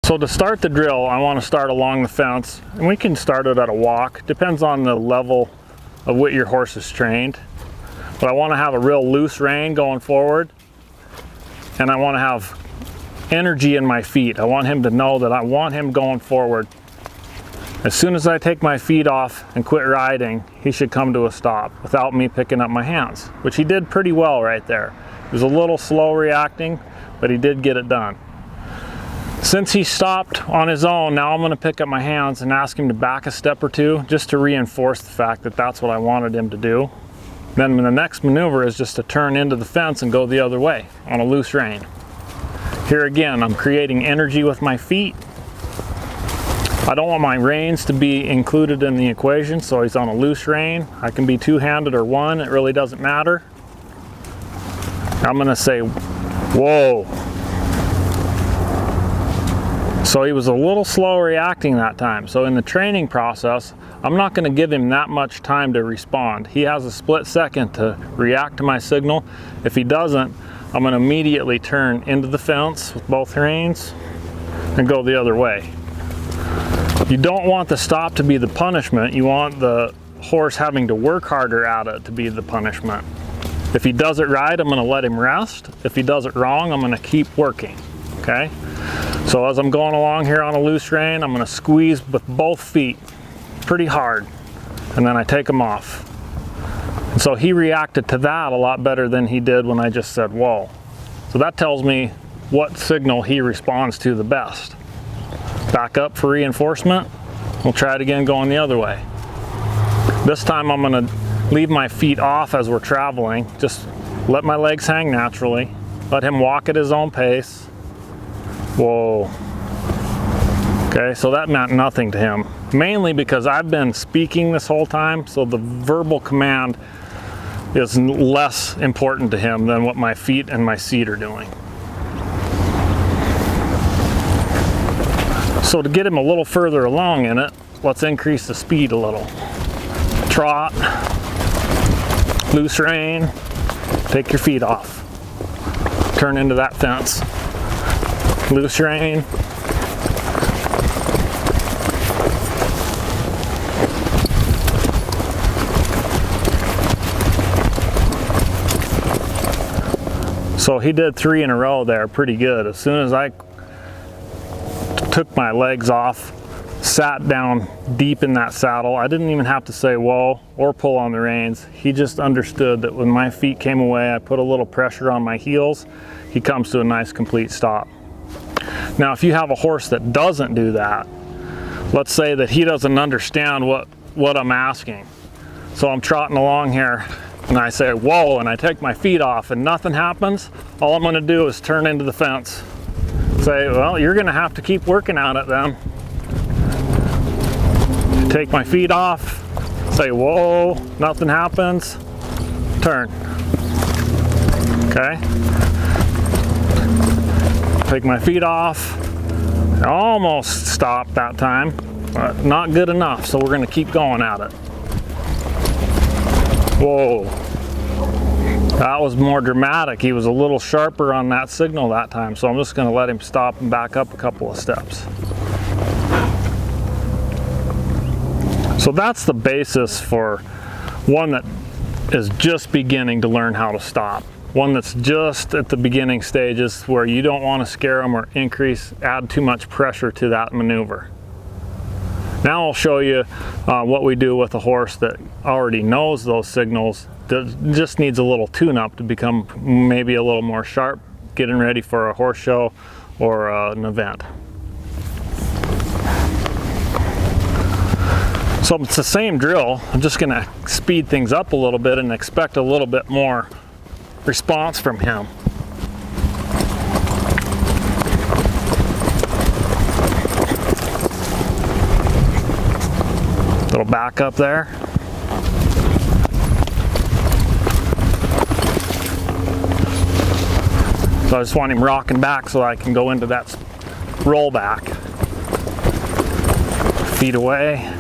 So to start the drill, I want to start along the fence, and we can start it at a walk. Depends on the level of what your horse is trained. But I want to have a real loose rein going forward, and I want to have energy in my feet. I want him to know that I want him going forward. As soon as I take my feet off and quit riding, he should come to a stop without me picking up my hands, which he did pretty well right there. He was a little slow reacting, but he did get it done. Since he stopped on his own, now I'm going to pick up my hands and ask him to back a step or two just to reinforce the fact that that's what I wanted him to do. Then the next maneuver is just to turn into the fence and go the other way on a loose rein. Here again, I'm creating energy with my feet. I don't want my reins to be included in the equation, so he's on a loose rein. I can be two-handed or one, it really doesn't matter. I'm going to say, whoa. So he was a little slow reacting that time. So in the training process, I'm not going to give him that much time to respond. He has a split second to react to my signal. If he doesn't, I'm going to immediately turn into the fence with both reins and go the other way. You don't want the stop to be the punishment. You want the horse having to work harder at it to be the punishment. If he does it right, I'm going to let him rest. If he does it wrong, I'm going to keep working. Okay? So as I'm going along here on a loose rein, I'm going to squeeze with both feet pretty hard, and then I take them off. And so he reacted to that a lot better than he did when I just said whoa. So that tells me what signal he responds to the best. Back up for reinforcement. We'll try it again going the other way. This time I'm going to leave my feet off as we're traveling. Just let my legs hang naturally. Let him walk at his own pace. Whoa. Okay, so that meant nothing to him. Mainly because I've been speaking this whole time, so the verbal command is less important to him than what my feet and my seat are doing. So to get him a little further along in it, let's increase the speed a little. Trot, loose rein, take your feet off. Turn into that fence. Loose rein. So he did 3 in a row there pretty good. As soon as I took my legs off, sat down deep in that saddle, I didn't even have to say whoa or pull on the reins. He just understood that when my feet came away, I put a little pressure on my heels, he comes to a nice complete stop. Now if you have a horse that doesn't do that, let's say that he doesn't understand what I'm asking. So I'm trotting along here and I say whoa and I take my feet off and nothing happens, all I'm going to do is turn into the fence. Say, well, you're going to have to keep working on it then. Take my feet off, say whoa, nothing happens, turn. Okay? Take my feet off. I almost stopped that time, but not good enough, so we're going to keep going at it. Whoa. That was more dramatic. He was a little sharper on that signal that time, so I'm just going to let him stop and back up a couple of steps. So that's the basis for one that is just beginning to learn how to stop. One that's just at the beginning stages where you don't want to scare them or add too much pressure to that maneuver. Now I'll show you what we do with a horse that already knows those signals, that just needs a little tune-up to become maybe a little more sharp, getting ready for a horse show or an event. So it's the same drill. I'm just going to speed things up a little bit and expect a little bit more response from him. Little back up there. So I just want him rocking back so I can go into that roll back. Feet away.